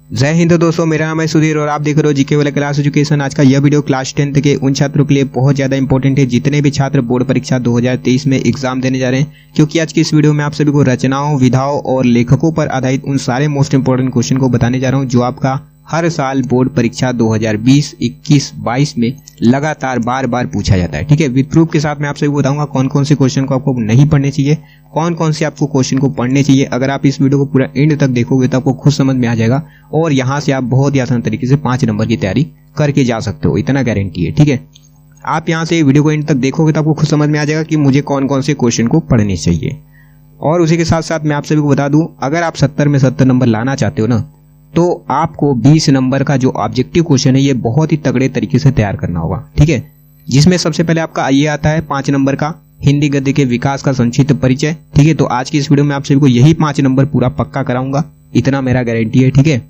जय हिंद दोस्तों, मेरा नाम है सुधीर और आप देख रहे हो जीके वाला क्लास एजुकेशन। आज का यह वीडियो क्लास 10th के उन छात्रों के लिए बहुत ज्यादा इंपॉर्टेंट है जितने भी छात्र बोर्ड परीक्षा 2023 में एग्जाम देने जा रहे हैं, क्योंकि आज की इस वीडियो में आप सभी को रचनाओं, विधाओं और लेखकों पर आधारित उन सारे मोस्ट इंपोर्टेंट क्वेश्चन को बताने जा रहा हूं जो आपका हर साल बोर्ड परीक्षा 2020, 21, 22 में लगातार बार बार पूछा जाता है। ठीक है, विद प्रूफ के साथ मैं आप सभी को बताऊंगा कौन कौन से क्वेश्चन को आपको नहीं पढ़ने चाहिए, कौन कौन से आपको क्वेश्चन को पढ़ने चाहिए। अगर आप इस वीडियो को पूरा एंड तक देखोगे तो आपको खुद समझ में आ जाएगा और यहाँ से आप बहुत ही आसान तरीके से 5 नंबर की तैयारी करके जा सकते हो, इतना गारंटी है। ठीक है, आप यहाँ से वीडियो को एंड तक देखोगे तो आपको खुद समझ में आ जाएगा कि मुझे कौन कौन से क्वेश्चन को पढ़ने चाहिए। और उसी के साथ साथ मैं आप सभी को बता दूं, अगर आप 70 में 70 नंबर लाना चाहते हो ना, तो आपको 20 नंबर का जो ऑब्जेक्टिव क्वेश्चन है ये बहुत ही तगड़े तरीके से तैयार करना होगा। ठीक है, जिसमें सबसे पहले आपका ये आता है 5 नंबर का हिंदी गद्य के विकास का संक्षिप्त परिचय। ठीक है, तो आज की इस वीडियो में आप सभी को यही 5 नंबर पूरा पक्का कराऊंगा, इतना मेरा गारंटी है। ठीक है,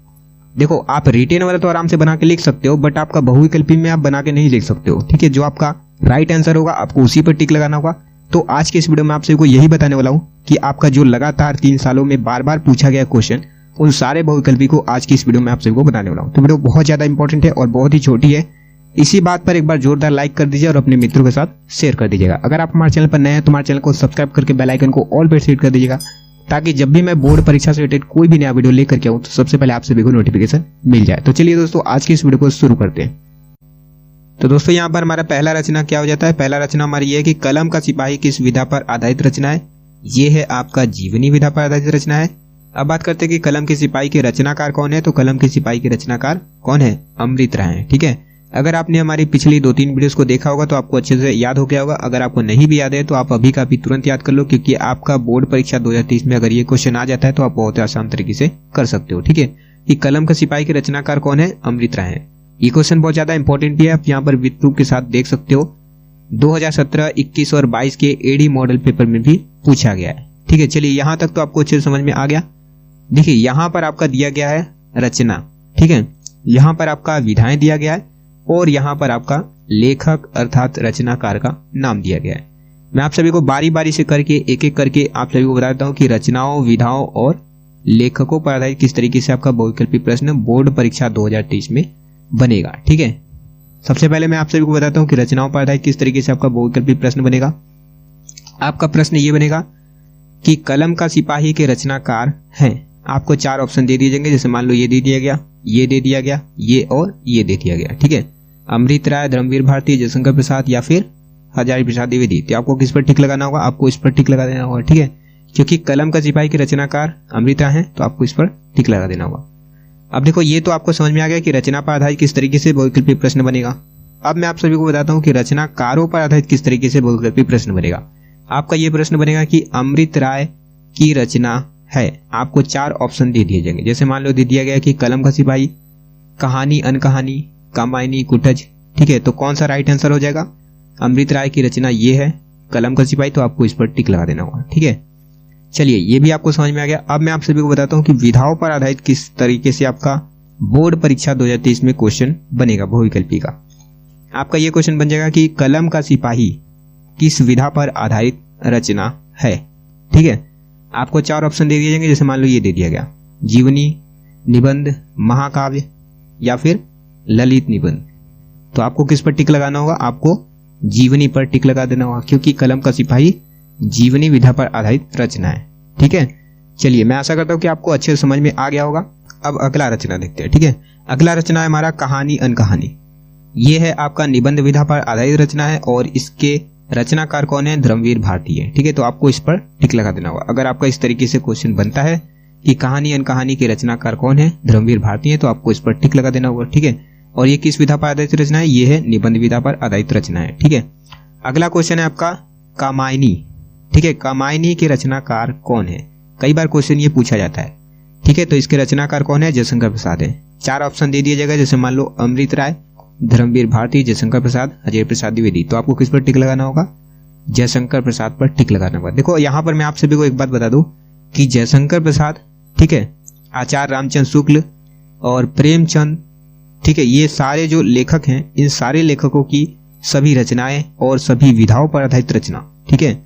देखो आप रिटेन वाला तो आराम से बना के लिख सकते हो, बट आपका बहुविकल्पी में आप बना के नहीं लिख सकते हो। ठीक है, जो आपका राइट आंसर होगा आपको उसी पर टिक लगाना होगा। तो आज के इस वीडियो में आप सभी को यही बताने वाला हूं कि आपका जो लगातार 3 सालों में बार बार पूछा गया क्वेश्चन, उन सारे बहुविकल्पी को आज की इस वीडियो में आप सभी को बताने वाला हूं। तो वीडियो बहुत ज्यादा इंपॉर्टेंट है और बहुत ही छोटी है। इसी बात पर एक बार जोरदार लाइक कर दीजिए और अपने मित्रों के साथ शेयर कर दीजिएगा। अगर आप हमारे चैनल पर नए हैं तो हमारे चैनल को सब्सक्राइब करके बेल आइकन को ऑल पर सेट कर दीजिएगा, ताकि जब भी मैं बोर्ड परीक्षा से रिलेटेड कोई भी नया वीडियो लेकर के आऊं तो सबसे पहले आप सभी को नोटिफिकेशन मिल जाए। तो चलिए दोस्तों, आज की इस वीडियो को शुरू करते हैं। तो दोस्तों यहाँ पर हमारा पहला रचना क्या हो जाता है। पहला रचना हमारी ये है कि कलम का सिपाही किस विधा पर आधारित रचना है। ये है आपका जीवनी विधा पर आधारित रचना है। अब बात करते हैं कि कलम के सिपाही के रचनाकार कौन है। तो कलम के सिपाही के रचनाकार कौन है? अमृत राय हैं। ठीक है, अगर आपने हमारी पिछली 2-3 वीडियोस को देखा होगा तो आपको अच्छे से याद हो गया होगा। अगर आपको नहीं भी याद है तो आप अभी का अभी तुरंत याद कर लो, क्योंकि आपका बोर्ड परीक्षा 2023 में अगर ये क्वेश्चन आ जाता है तो आप बहुत आसान तरीके से कर सकते हो। ठीक है, कि कलम का सिपाही के रचनाकार कौन है? अमृत राय हैं। ये क्वेश्चन बहुत ज्यादा इंपॉर्टेंट भी है, आप यहाँ पर विद प्रूफ के साथ देख सकते हो। 2017, 21 और 22 के एडी मॉडल पेपर में भी पूछा गया है। ठीक है, चलिए यहाँ तक तो आपको अच्छे से समझ में आ गया। देखिए यहाँ पर आपका दिया गया है रचना, ठीक है, यहाँ पर आपका विधाएं दिया गया है और यहाँ पर आपका लेखक अर्थात रचनाकार का नाम दिया गया है। मैं आप सभी को बारी बारी से करके एक एक करके आप सभी को बताता हूँ कि रचनाओं, विधाओं और लेखकों पर आधारित किस तरीके से आपका बहुविकल्पी प्रश्न बोर्ड परीक्षा 2023 में बनेगा। ठीक है, सबसे पहले मैं आप सभी को बताता हूँ कि रचनाओं पर आधारित किस तरीके से आपका बहुविकल्पी प्रश्न बनेगा। आपका प्रश्न ये बनेगा कि कलम का सिपाही के रचनाकार हैं। आपको 4 ऑप्शन दे दिए जाएंगे, जैसे मान लो ये दे दिया गया, ये दे दिया गया, ये और ये दे दिया गया। ठीक है, अमृत राय, धर्मवीर भारती, जयशंकर प्रसाद या फिर हजारी प्रसाद द्विवेदी। तो आपको किस पर टिक लगाना होगा? आपको इस पर टिक लगा देना होगा। ठीक है, क्योंकि कलम का सिपाही के रचनाकार अमृत राय हैं तो आपको इस पर टिक लगा देना होगा। अब देखो ये तो आपको समझ में आ गया कि रचना पर आधारित किस तरीके से बहुविकल्पी प्रश्न बनेगा। अब मैं आप सभी को बताता हूँ कि रचनाकारों पर आधारित किस तरीके से बहुविकल्पी प्रश्न बनेगा। आपका ये प्रश्न बनेगा कि अमृत राय की रचना है। आपको 4 ऑप्शन दे दिए जाएंगे, जैसे मान लो दे दिया गया कि कलम का सिपाही, कहानी, अनकहानी, कामायनी, कुटज। ठीक है, तो कौन सा राइट आंसर हो जाएगा? अमृत राय की रचना ये है, कलम का सिपाही, तो आपको इस पर टिक लगा देना होगा। ठीक है, चलिए ये भी आपको समझ में आ गया। अब मैं आप सभी को बताता हूँ कि विधाओं पर आधारित किस तरीके से आपका बोर्ड परीक्षा 2023 में क्वेश्चन बनेगा बहुविकल्पी का। आपका ये क्वेश्चन बन जाएगा कि कलम का सिपाही किस विधा पर आधारित रचना है। ठीक है, आपको 4 ऑप्शन दे दिए जाएंगे, जैसे मान लो ये दे दिया गया, जीवनी, निबंध, महाकाव्य या फिर ललित निबंध। तो आपको किस पर टिक लगाना होगा? आपको जीवनी पर टिक लगा देना होगा, क्योंकि कलम का सिपाही जीवनी विधा पर आधारित रचना है। ठीक है, चलिए मैं आशा करता हूँ कि आपको अच्छे से समझ में आ गया होगा। अब अगला रचना देखते हैं। ठीक है, अगला रचना है हमारा कहानी, अनकहानी। ये है आपका निबंध विधा पर आधारित रचना है और इसके रचनाकार कौन है? धर्मवीर भारती है। ठीक है, तो आपको इस पर टिक लगा देना होगा। अगर आपका इस तरीके से क्वेश्चन बनता है कि कहानी, अनकहानी के रचनाकार कौन है? धर्मवीर भारती है, तो आपको इस पर टिक लगा देना होगा। ठीक है, और ये किस विधा पर आधारित रचना है? ये है निबंध विधा पर आधारित रचना है। ठीक है, अगला क्वेश्चन है आपका कामायनी। ठीक है, कामायनी के रचनाकार कौन है? कई बार क्वेश्चन ये पूछा जाता है। ठीक है, तो इसके रचनाकार कौन है? जयशंकर प्रसाद है। 4 ऑप्शन दे दिया जाएगा, जैसे मान लो अमृत राय, धर्मवीर भारती, जयशंकर प्रसाद, हजारी प्रसाद द्विवेदी। तो आपको किस पर टिक लगाना होगा? जयशंकर प्रसाद पर टिक लगाना होगा। देखो यहाँ पर मैं आप सभी को एक बात बता दूं कि जयशंकर प्रसाद, ठीक है, आचार्य रामचंद्र शुक्ल और प्रेमचंद, ठीक है, ये सारे जो लेखक हैं, इन सारे लेखकों की सभी रचनाएं और सभी विधाओं पर आधारित रचना, ठीक है,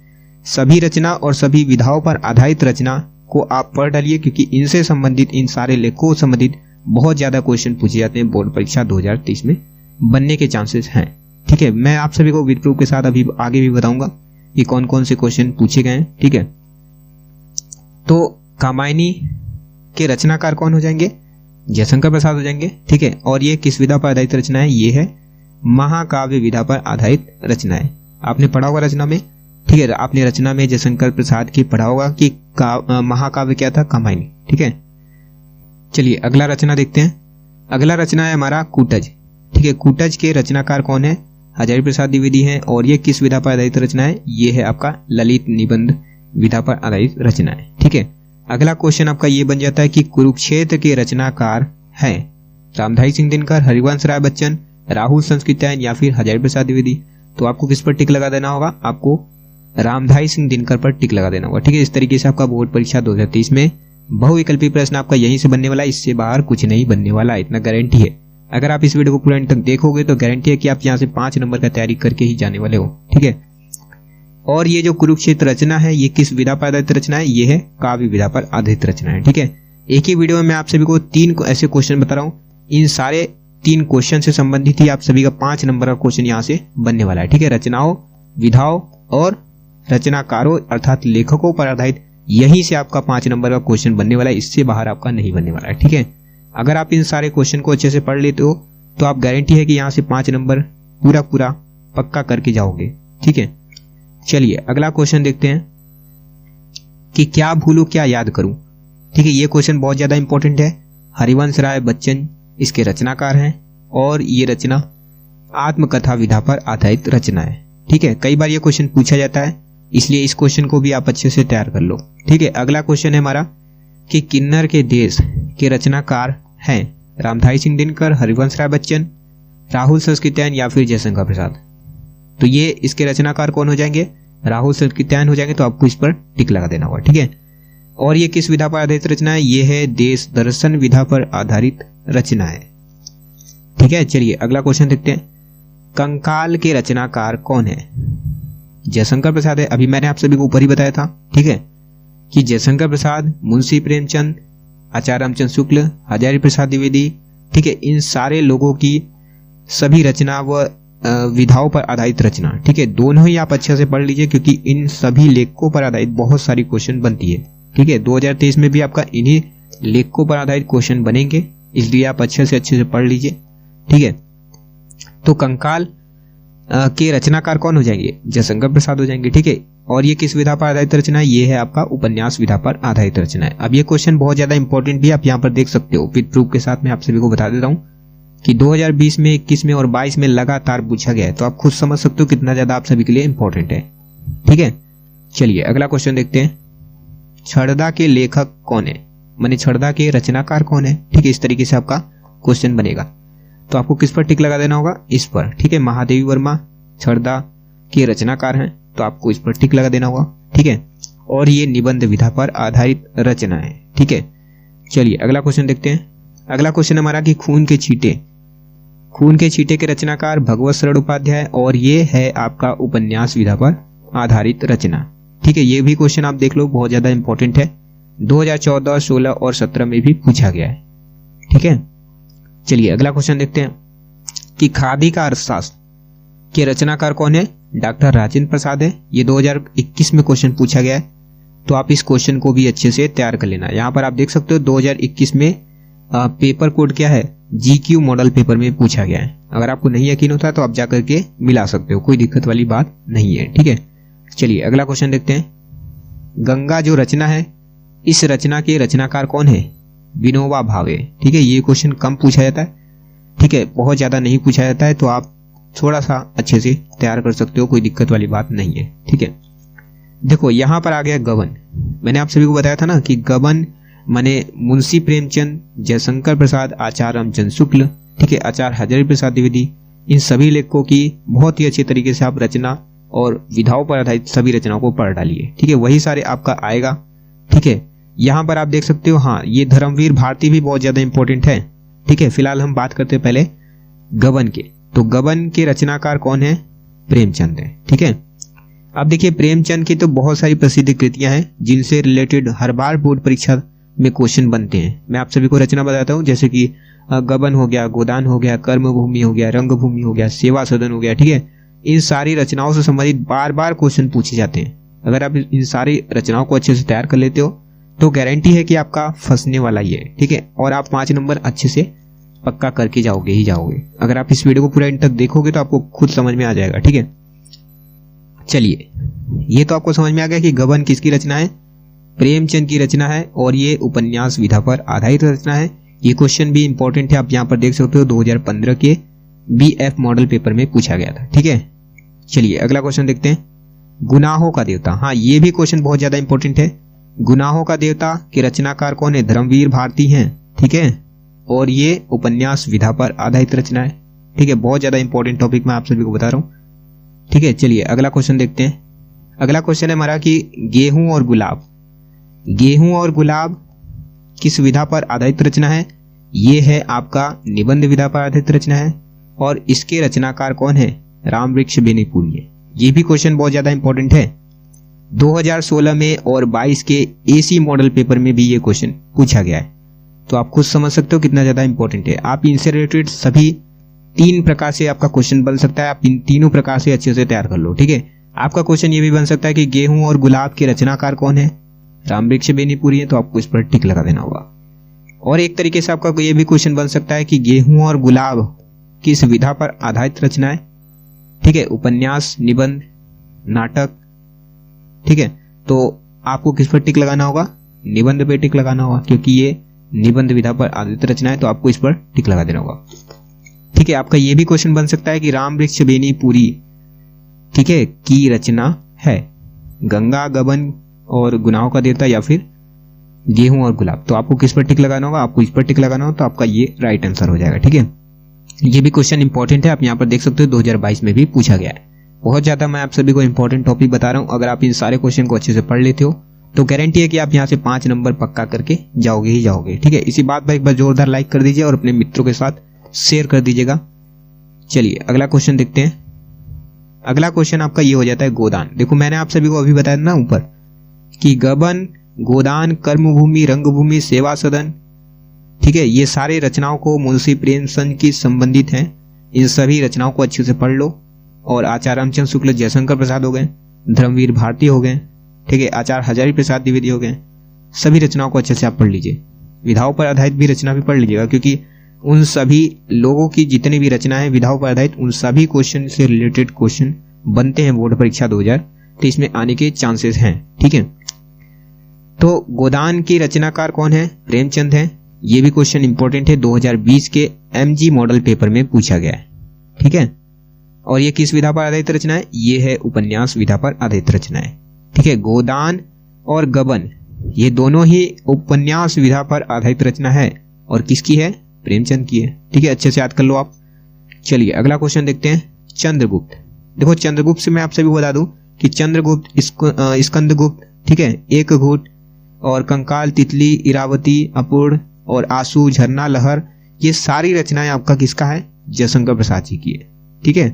सभी रचना और सभी विधाओं पर आधारित रचना को आप पढ़ डालिए, क्योंकि इनसे संबंधित, इन सारे लेखकों से संबंधित बहुत ज़्यादा क्वेश्चन पूछे जाते हैं बोर्ड परीक्षा 2023 में बनने के चांसेस हैं। ठीक है, मैं आप सभी को विद प्रूफ के साथ अभी आगे भी बताऊंगा कि कौन कौन से क्वेश्चन पूछे गए हैं। ठीक है, तो कामायनी के रचनाकार कौन हो जाएंगे? जयशंकर प्रसाद हो जाएंगे। ठीक है, और ये किस विधा पर आधारित रचना है? ये है महाकाव्य विधा पर आधारित रचना है। आपने पढ़ा होगा रचना में। ठीक है, आपने रचना में जयशंकर प्रसाद की पढ़ा होगा कि महाकाव्य क्या था? कामायनी। ठीक है, चलिए अगला रचना देखते हैं। अगला रचना है हमारा कूटज। ठीक है, कूटज के रचनाकार कौन है? हजारी प्रसाद द्विवेदी हैं। और ये किस विधा पर आधारित रचना है? ये है आपका ललित निबंध विधा पर आधारित रचना है। ठीक है, अगला क्वेश्चन आपका ये बन जाता है कि कुरुक्षेत्र के रचनाकार हैं रामधारी सिंह दिनकर, हरिवंश राय बच्चन, राहुल संस्कृत्यायन या फिर हजारी प्रसाद द्विवेदी। तो आपको किस पर टिक लगा देना होगा? आपको रामधारी सिंह दिनकर पर टिक लगा देना होगा। ठीक है, इस तरीके से आपका बोर्ड परीक्षा 2023 में बहुविकल्पी प्रश्न आपका यहीं से बनने वाला है, इससे बाहर कुछ नहीं बनने वाला, इतना गारंटी है। अगर आप इस वीडियो को पूरा अंत तक देखोगे तो गारंटी है कि आप यहाँ से 5 नंबर का तैयारी करके ही जाने वाले हो। ठीक है, और ये जो कुरुक्षेत्र रचना है ये किस विधा पर आधारित रचना है? ये है काव्य विधा पर आधारित रचना है। ठीक है, एक ही वीडियो में मैं आप सभी को 3 ऐसे क्वेश्चन बता रहा हूँ। इन सारे 3 क्वेश्चन से संबंधित ही आप सभी का 5 नंबर का क्वेश्चन यहाँ से बनने वाला है। ठीक है, रचनाओं, विधाओं और रचनाकारों अर्थात लेखकों पर आधारित यहीं से आपका 5 नंबर का क्वेश्चन बनने वाला है, इससे बाहर आपका नहीं बनने वाला है। ठीक है, अगर आप इन सारे क्वेश्चन को अच्छे से पढ़ लेते हो तो आप गारंटी है कि यहाँ से 5 नंबर पूरा पक्का करके जाओगे। ठीक है, चलिए अगला क्वेश्चन देखते हैं कि क्या भूलूं क्या याद करूं। ठीक है, ये क्वेश्चन बहुत ज्यादा इंपॉर्टेंट है। हरिवंश राय बच्चन इसके रचनाकार हैं और ये रचना आत्मकथा विधा पर आधारित रचना है। ठीक है, कई बार ये क्वेश्चन पूछा जाता है, इसलिए इस क्वेश्चन को भी आप अच्छे से तैयार कर लो। ठीक है, अगला क्वेश्चन है हमारा कि किन्नर के देश के रचनाकार हैं रामधारी सिंह दिनकर, हरिवंश राय बच्चन, राहुल संस्कृत्यायन या फिर जयशंकर प्रसाद। तो ये इसके रचनाकार कौन हो जाएंगे? राहुल संस्कृत्यायन हो जाएंगे। तो आपको इस पर टिक लगा देना होगा। ठीक है, और ये किस विधा पर आधारित रचना है? ये है देश दर्शन विधा पर आधारित रचना है। ठीक है, चलिए अगला क्वेश्चन देखते हैं। कंकाल के रचनाकार कौन है? जयशंकर प्रसाद है। अभी मैंने आप सभी को ऊपर ही बताया था। ठीक है, कि जयशंकर प्रसाद, मुंशी प्रेमचंद, आचार्य रामचंद्र शुक्ल, हजारी प्रसाद द्विवेदी। ठीक है, इन सारे लोगों की सभी रचना व विधाओं पर आधारित रचना। ठीक है, दोनों ही आप अच्छे से पढ़ लीजिए क्योंकि इन सभी लेखकों पर आधारित बहुत सारी क्वेश्चन बनती है। ठीक है, 2023 में भी आपका इन्हीं लेखकों पर आधारित क्वेश्चन बनेंगे, इसलिए आप अच्छे से पढ़ लीजिए। ठीक है, तो कंकाल के रचनाकार कौन हो जाएंगे? जयशंकर प्रसाद हो जाएंगे। ठीक है, और ये किस विधा पर आधारित रचना है? ये है आपका उपन्यास विधा पर आधारित रचना है। अब ये क्वेश्चन बहुत ज्यादा इंपॉर्टेंट भी आप यहाँ पर देख सकते हो। विद प्रूफ के साथ मैं आप सभी को बता देता हूँ कि 2020 में, 21 में और 22 में लगातार पूछा गया है, तो आप खुद समझ सकते हो कितना ज्यादा आप सभी के लिए इंपॉर्टेंट है। ठीक है, चलिए अगला क्वेश्चन देखते हैं। छड़दा के लेखक कौन है? माने छड़दा के रचनाकार कौन है? ठीक है, इस तरीके से आपका क्वेश्चन बनेगा। तो आपको किस पर टिक लगा देना होगा? इस पर। ठीक है, महादेवी वर्मा छड़दा के रचनाकार हैं, तो आपको इस पर टिक लगा देना होगा। ठीक है, और ये निबंध विधा पर आधारित रचना है। ठीक है, चलिए अगला क्वेश्चन देखते हैं। अगला क्वेश्चन हमारा कि खून के छींटे के रचनाकार भगवत शरण उपाध्याय, और ये है आपका उपन्यास विधा पर आधारित रचना। ठीक है, ये भी क्वेश्चन आप देख लो, बहुत ज्यादा इंपॉर्टेंट है। 2014, 16 और 17 में भी पूछा गया है। ठीक है, चलिए अगला क्वेश्चन देखते हैं कि खादी का अर्थशास्त्र के रचनाकार कौन है? डॉक्टर राजेंद्र प्रसाद है। ये 2021 में क्वेश्चन पूछा गया है, तो आप इस क्वेश्चन को भी अच्छे से तैयार कर लेना। यहाँ पर आप देख सकते हो 2021 में पेपर कोड क्या है? GQ मॉडल पेपर में पूछा गया है। अगर आपको नहीं यकीन होता तो आप जाकर के मिला सकते हो, कोई दिक्कत वाली बात नहीं है। ठीक है, चलिए अगला क्वेश्चन देखते हैं। गंगा जो रचना है, इस रचना के रचनाकार कौन है? विनोबा भावे। ठीक है, ये क्वेश्चन कम पूछा जाता है। ठीक है, बहुत ज्यादा नहीं पूछा जाता है, तो आप थोड़ा सा अच्छे से तैयार कर सकते हो, कोई दिक्कत वाली बात नहीं है। ठीक है, देखो यहाँ पर आ गया गबन। मैंने आप सभी को बताया था ना कि गबन माने मुंशी प्रेमचंद, जयशंकर प्रसाद, आचार्य रामचंद्र शुक्ल, ठीक है, आचार्य हजारी प्रसाद द्विवेदी, इन सभी लेखकों की बहुत ही अच्छे तरीके से आप रचना और विधाओं पर आधारित सभी रचनाओं को पढ़ डालिए। ठीक है, वही सारे आपका आएगा। ठीक है, यहाँ पर आप देख सकते हो, हाँ ये धर्मवीर भारती भी बहुत ज्यादा इंपॉर्टेंट है। ठीक है, फिलहाल हम बात करते हैं पहले गबन के। तो गबन के रचनाकार कौन है? प्रेमचंद है। ठीक है, अब देखिए प्रेमचंद की तो बहुत सारी प्रसिद्ध कृतियां हैं जिनसे रिलेटेड हर बार बोर्ड परीक्षा में क्वेश्चन बनते हैं। मैं आप सभी को रचना बताता हूँ, जैसे कि गबन हो गया, गोदान हो गया, कर्म भूमि हो गया, रंग भूमि हो गया, सेवा सदन हो गया। ठीक है, इन सारी रचनाओं से संबंधित बार बार क्वेश्चन पूछे जाते हैं। अगर आप इन सारी रचनाओं को अच्छे से तैयार कर लेते हो तो गारंटी है कि आपका फंसने वाला ही है। ठीक है, और आप 5 नंबर अच्छे से पक्का करके जाओगे ही जाओगे। अगर आप इस वीडियो को पूरा एंड तक देखोगे तो आपको खुद समझ में आ जाएगा। ठीक है, चलिए, ये तो आपको समझ में आ गया कि गबन किसकी रचना है, प्रेमचंद की रचना है, और ये उपन्यास विधा पर आधारित रचना है। ये क्वेश्चन भी इंपॉर्टेंट है, आप यहाँ पर देख सकते हो 2015 के BF मॉडल पेपर में पूछा गया था। ठीक है, चलिए अगला क्वेश्चन देखते हैं। गुनाहों का देवता, हाँ ये भी क्वेश्चन बहुत ज्यादा इंपॉर्टेंट है। गुनाहों का देवता के रचनाकार कौन है, धर्मवीर भारती हैं। ठीक है, और ये उपन्यास विधा पर आधारित रचना है। ठीक है, बहुत ज्यादा इंपॉर्टेंट टॉपिक मैं आप सभी को बता रहा हूँ। ठीक है, चलिए अगला क्वेश्चन देखते हैं। अगला क्वेश्चन है हमारा कि गेहूं और गुलाब, गेहूं और गुलाब किस विधा पर आधारित रचना है। ये है आपका निबंध विधा पर आधारित रचना है, और इसके रचनाकार कौन है, रामवृक्ष बेनीपुरी। ये भी क्वेश्चन बहुत ज्यादा इंपॉर्टेंट है। 2016 में और 22 के AC मॉडल पेपर में भी ये क्वेश्चन पूछा गया है, तो आप खुद समझ सकते हो कितना ज्यादा इंपॉर्टेंट है। आप इनसे रिलेटेड सभी 3 प्रकार से आपका क्वेश्चन बन सकता है, आप इन तीनों प्रकार से अच्छे से तैयार कर लो। ठीक है, आपका क्वेश्चन ये भी बन सकता है कि गेहूं और गुलाब के रचनाकार कौन है, रामवृक्ष बेनीपुरी है, तो आपको इस पर टिक लगा देना होगा। और एक तरीके से आपका ये भी क्वेश्चन बन सकता है कि गेहूं और गुलाब किस विधा पर आधारित रचना है। ठीक है, उपन्यास, निबंध, नाटक। ठीक है, तो आपको किस पर टिक लगाना होगा, निबंध पे टिक लगाना होगा, क्योंकि ये निबंध विधा पर आधारित रचना है, तो आपको इस पर टिक लगा देना होगा। ठीक है, आपका ये भी क्वेश्चन बन सकता है कि रामवृक्ष बेनीपुरी, ठीक है, की रचना है गंगा, गबन और गुनाहों का देवता, या फिर गेहूं और गुलाब। तो आपको किस पर टिक लगाना होगा, आपको इस पर टिक लगाना होगा, तो आपका ये राइट आंसर हो जाएगा। ठीक है, ये भी क्वेश्चन इंपॉर्टेंट है, आप यहाँ पर देख सकते हो 2022 में भी पूछा गया है। बहुत ज्यादा मैं आप सभी को इंपॉर्टेंट टॉपिक बता रहा हूँ। अगर आप इन सारे क्वेश्चन को अच्छे से पढ़ लेते हो तो गारंटी है कि आप यहाँ से 5 नंबर पक्का करके जाओगे ही जाओगे। ठीक है, इसी बात पर एक बार जोरदार लाइक कर दीजिए और अपने मित्रों के साथ शेयर कर दीजिएगा। चलिए अगला क्वेश्चन देखते हैं। अगला क्वेश्चन आपका ये हो जाता है गोदान। देखो मैंने आप सभी को अभी बताया ना ऊपर कि गबन, गोदान, कर्मभूमि, रंगभूमि, सेवा सदन, ठीक है, ये सारे रचनाओं को मुंशी प्रेमचंद की संबंधित हैं। इन सभी रचनाओं को अच्छे से पढ़ लो। और आचार्य रामचंद्र शुक्ल जयशंकर प्रसाद हो गए, धर्मवीर भारती हो गए, ठीक है, आचार्य हजारी प्रसाद द्विवेदी हो गए। सभी रचनाओं को अच्छे से आप पढ़ लीजिए। विधाओं पर आधारित भी रचना भी पढ़ लीजिएगा, क्योंकि उन सभी लोगों की जितनी भी रचना है विधाओं पर आधारित, उन सभी क्वेश्चन से रिलेटेड क्वेश्चन बनते हैं बोर्ड परीक्षा 2023 में आने के चांसेस हैं। ठीक है, तो गोदान की रचनाकार कौन है, प्रेमचंद है। ये भी क्वेश्चन इंपॉर्टेंट है, 2020 के MG मॉडल पेपर में पूछा गया है। ठीक है, और ये किस विधा पर आधारित रचना है, ये है उपन्यास विधा पर आधारित रचना है। ठीक है, गोदान और गबन ये दोनों ही उपन्यास विधा पर आधारित रचना है, और किसकी है, प्रेमचंद की है। ठीक है, अच्छे से याद कर लो आप। चलिए अगला क्वेश्चन देखते हैं। चंद्रगुप्त। देखो चंद्रगुप्त से मैं आप सभी को बता दूं कि चंद्रगुप्त, स्कंदगुप्त, ठीक है, एकघूट और कंकाल, तितली, इरावती, अपूर्ण और आंसू, झरना, लहर, ये सारी रचनाएं आपका किसका है, जयशंकर प्रसाद जी की है। ठीक है,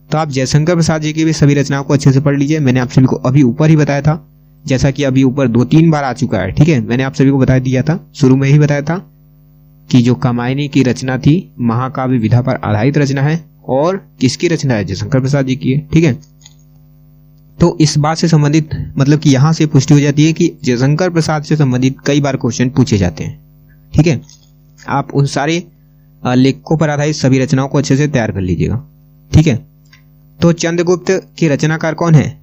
तो आप जयशंकर प्रसाद जी की भी सभी रचनाओं को अच्छे से पढ़ लीजिए। मैंने आप सभी को अभी ऊपर ही बताया था, जैसा कि अभी ऊपर 2-3 बार आ चुका है। ठीक है, मैंने आप सभी को बता दिया था, शुरू में ही बताया था कि जो कामायनी की रचना थी महाकाव्य विधा पर आधारित रचना है, और किसकी रचना है, जयशंकर प्रसाद जी की है। ठीक है, तो इस बात से संबंधित मतलब कि यहां से पुष्टि हो जाती है कि जयशंकर प्रसाद से संबंधित कई बार क्वेश्चन पूछे जाते हैं। ठीक है, आप उन सारे लेखकों पर आधारित सभी रचनाओं को अच्छे से तैयार कर लीजिएगा। ठीक है, तो चंद्रगुप्त के रचनाकार कौन है,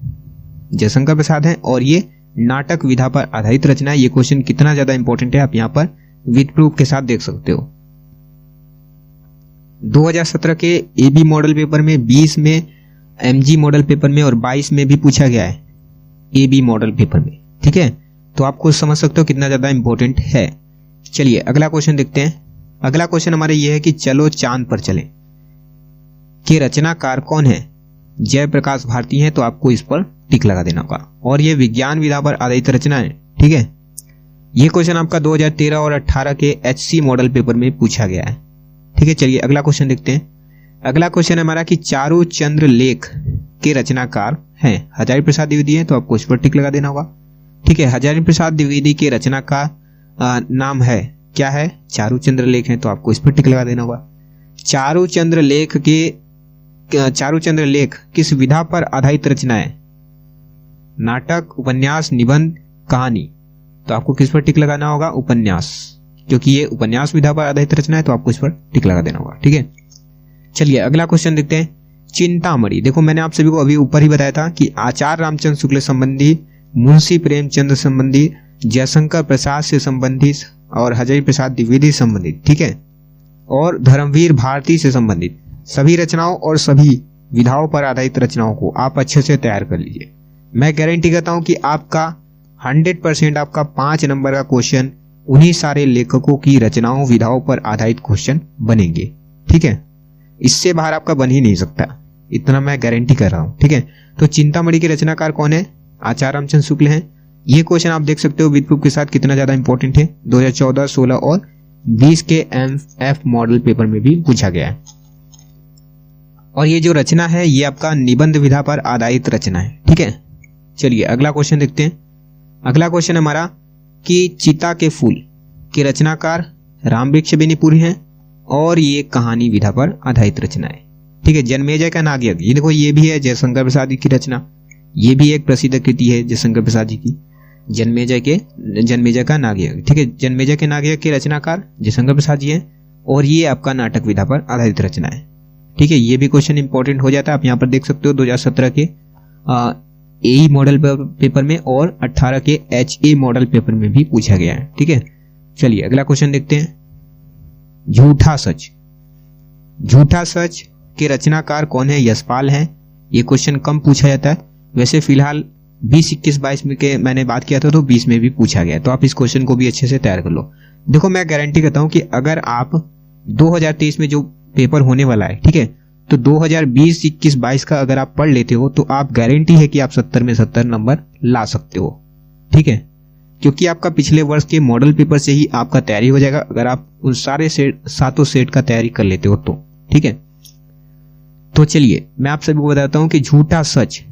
जयशंकर प्रसाद है, और ये नाटक विधा पर आधारित रचना है। ये क्वेश्चन कितना ज्यादा इंपॉर्टेंट है आप यहाँ पर विद प्रूफ के साथ देख सकते हो। 2017 के AB मॉडल पेपर में, 20 में MG मॉडल पेपर में और 22 में भी पूछा गया है AB मॉडल पेपर में। ठीक है, तो आप खुद समझ सकते हो कितना ज्यादा इंपॉर्टेंट है। चलिए अगला क्वेश्चन देखते हैं। अगला क्वेश्चन हमारे ये है कि चलो चांद पर चलें के रचनाकार कौन है, जयप्रकाश भारती है, तो आपको इस पर टिक लगा देना होगा। और ये विज्ञान विधा पर आधारित रचना है। ठीक है, ये क्वेश्चन आपका 2013 और 18 के HC मॉडल पेपर में पूछा गया है। ठीक है, चलिए अगला क्वेश्चन देखते हैं। अगला क्वेश्चन है हमारा कि चारु चंद्र लेख के रचनाकार हैं हजारी प्रसाद द्विवेदी है, तो आपको इस पर टिक लगा देना होगा। ठीक है, हजारी प्रसाद द्विवेदी के रचनाकार नाम है, क्या है? चारुचंद्र लेख है, तो आपको इस पर टिक लगा देना होगा। चारुचंद्र लेख किस विधा पर आधारित रचना है? नाटक, उपन्यास, निबंध, कहानी। तो आपको किस पर टिक लगाना होगा? उपन्यास, क्योंकि ये उपन्यास विधा पर आधारित रचना है, तो आपको इस पर टिक लगा देना होगा। ठीक है, चलिए अगला क्वेश्चन देखते हैं। चिंतामणि, देखो मैंने आप सभी को अभी ऊपर ही बताया था कि आचार्य रामचंद्र शुक्ल संबंधी, मुंशी प्रेमचंद संबंधी, जयशंकर प्रसाद से संबंधित और हजारी प्रसाद द्विवेदी से संबंधित, ठीक है, और धर्मवीर भारती से संबंधित सभी रचनाओं और सभी विधाओं पर आधारित रचनाओं को आप अच्छे से तैयार कर लीजिए। मैं गारंटी करता हूं कि आपका 100% आपका 5 नंबर का क्वेश्चन उन्हीं सारे लेखकों की रचनाओं विधाओं पर आधारित क्वेश्चन बनेंगे। ठीक है, इससे बाहर आपका बन ही नहीं सकता, इतना मैं गारंटी कर रहा हूं। ठीक है, तो चिंतामणि के रचनाकार कौन है? आचार्य रामचंद्र शुक्ल हैं। ये क्वेश्चन आप देख सकते हो विद प्रूफ के साथ कितना ज्यादा इंपॉर्टेंट है। 2014, 16 और 20 के MF मॉडल पेपर में भी पूछा गया है। और ये जो रचना है ये आपका निबंध विधा पर आधारित रचना है। ठीक है, चलिए अगला क्वेश्चन देखते हैं। अगला क्वेश्चन हमारा कि चिता के फूल के रचनाकार रामवृक्ष बेनीपुरी हैं और ये कहानी विधा पर आधारित रचना है। ठीक है, जन्मेजय का नागयज्ञ, ये देखो ये भी है जयशंकर प्रसाद जी की रचना, ये भी एक प्रसिद्ध कृति है जयशंकर प्रसाद जी की, जन्मेजय का नागयज्ञ। ठीक है, जन्मेजय के नागयज्ञ के रचनाकार जयशंकर प्रसाद जी हैं और ये आपका नाटक विधा पर आधारित रचना है। ठीक है, ये भी क्वेश्चन इंपॉर्टेंट हो जाता है। आप यहाँ पर देख सकते हो 2017 के AE मॉडल पेपर में और 18 के HA मॉडल पेपर में भी पूछा गया है। ठीक है, चलिए अगला क्वेश्चन देखते हैं। झूठा सच, झूठा सच के रचनाकार कौन है? यशपाल हैं। ये क्वेश्चन कम पूछा जाता है, वैसे फिलहाल 20, 21, 22 में के मैंने बात किया था तो 20 में भी पूछा गया, तो आप इस क्वेश्चन को भी अच्छे से तैयार कर लो। देखो मैं गारंटी करता हूं कि अगर आप 2023 में जो पेपर होने वाला है, ठीक है, तो 2020, 21, 22 का अगर आप पढ़ लेते हो तो आप गारंटी है कि आप 70 में 70 नंबर ला सकते हो। ठीक है, क्योंकि आपका पिछले वर्ष के मॉडल पेपर से ही आपका तैयारी हो जाएगा अगर आप उन सारे सातों सेट का तैयारी कर लेते हो तो। ठीक है, तो चलिए मैं आप सभी को बताता हूं कि झूठा सच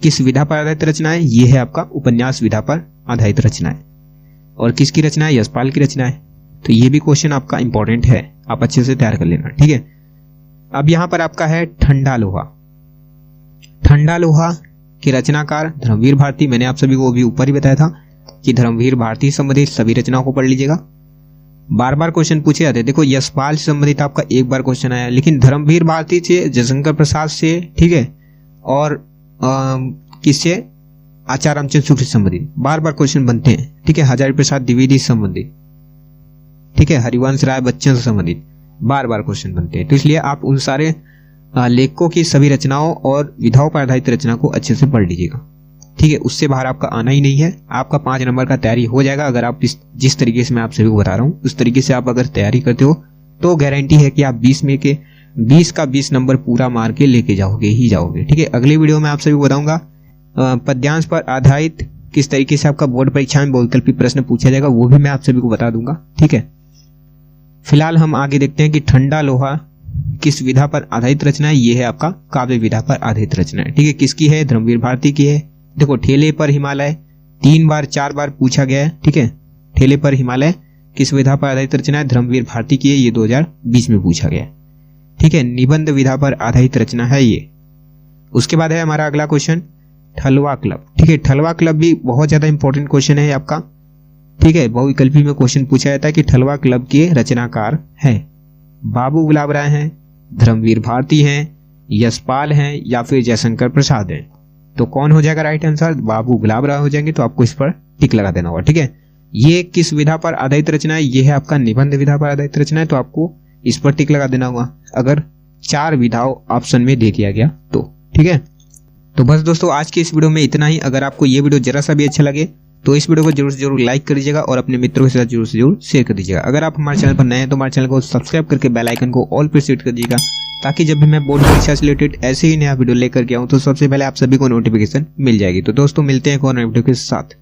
किस विधा पर आधारित रचना है? ये है आपका उपन्यास विधा पर आधारित रचना है। और किसकी रचना है? यशपाल की रचना है। तो ये भी क्वेश्चन आपका इंपॉर्टेंट है, आप अच्छे से तैयार कर लेना। ठीक है, अब यहां पर आपका है ठंडा लोहा। ठंडा लोहा के रचनाकार धर्मवीर भारती, मैंने आप सभी को अभी ऊपर ही बताया था कि धर्मवीर भारती संबंधित सभी रचनाओं को पढ़ लीजिएगा। बार बार क्वेश्चन पूछे जाते हैं। देखो यशपाल से संबंधित आपका एक बार क्वेश्चन आया, लेकिन धर्मवीर भारती से, जयशंकर प्रसाद से, ठीक है, और किससे? आचार्य रामचंद्र शुक्ल से संबंधित बार बार क्वेश्चन बनते हैं। ठीक है, हजारी प्रसाद द्विवेदी से संबंधित, ठीक है, हरिवंश राय बच्चन से संबंधित बार बार क्वेश्चन बनते हैं। तो इसलिए आप उन सारे लेखकों की सभी रचनाओं और विधाओं पर आधारित रचना को अच्छे से पढ़ लीजिएगा। ठीक है, उससे बाहर आपका आना ही नहीं है। आपका 5 नंबर का तैयारी हो जाएगा अगर आप जिस तरीके से मैं आप सभी को बता रहा हूँ उस तरीके से आप अगर तैयारी करते हो तो गारंटी है कि आप 20 में के 20 का 20 नंबर पूरा मार के लेके जाओगे ही जाओगे। ठीक है, अगले वीडियो में आप सभी को बताऊंगा पद्यांश पर आधारित किस तरीके से आपका बोर्ड परीक्षा में बहुविकल्पी प्रश्न पूछा जाएगा, वो भी मैं आप सभी को बता दूंगा। ठीक है, फिलहाल हम आगे देखते हैं कि ठंडा लोहा किस विधा पर आधारित रचना है? ये है आपका काव्य विधा पर आधारित रचना है। ठीक है, किसकी है? धर्मवीर भारती की है। देखो ठेले पर हिमालय 3 बार 4 बार पूछा गया है। ठीक है, ठेले पर हिमालय किस विधा पर आधारित रचना है? धर्मवीर भारती की है, ये 2020 में पूछा गया है। ठीक है, निबंध विधा पर आधारित रचना है ये। उसके बाद है हमारा अगला क्वेश्चन ठलवा क्लब। ठीक है, ठलवा क्लब भी बहुत ज्यादा इंपॉर्टेंट क्वेश्चन है आपका। ठीक है, बहुविकल्पी में क्वेश्चन पूछा जाता है कि ठलवा क्लब के रचनाकार हैं बाबू गुलाब राय हैं, धर्मवीर भारती हैं, यशपाल हैं या फिर जयशंकर प्रसाद हैं। तो कौन हो जाएगा राइट आंसर? बाबू गुलाब राय हो जाएंगे। तो आपको इस पर टिक लगा देना होगा। ठीक है, ये किस विधा पर आधारित रचना है? ये है आपका निबंध विधा पर आधारित रचना है, तो आपको इस पर टिक लगा देना होगा अगर 4 विधाओं ऑप्शन में दे दिया गया तो। ठीक है, तो बस दोस्तों आज की इस वीडियो में इतना ही। अगर आपको ये वीडियो जरा सा भी अच्छा लगे तो इस वीडियो को जरूर से जरूर लाइक कर दीजिएगा और अपने मित्रों के साथ जरूर से जरूर शेयर कर दीजिएगा। अगर आप हमारे चैनल पर नए हैं तो हमारे चैनल को सब्सक्राइब करके बेल आइकन को ऑल पर सेट कर दीजिएगा, ताकि जब भी मैं बोर्ड परीक्षा से रिलेटेड ऐसे ही नया वीडियो लेकर के आऊँ तो सबसे पहले आप सभी को नोटिफिकेशन मिल जाएगी। तो दोस्तों मिलते हैं एक और नए वीडियो के साथ।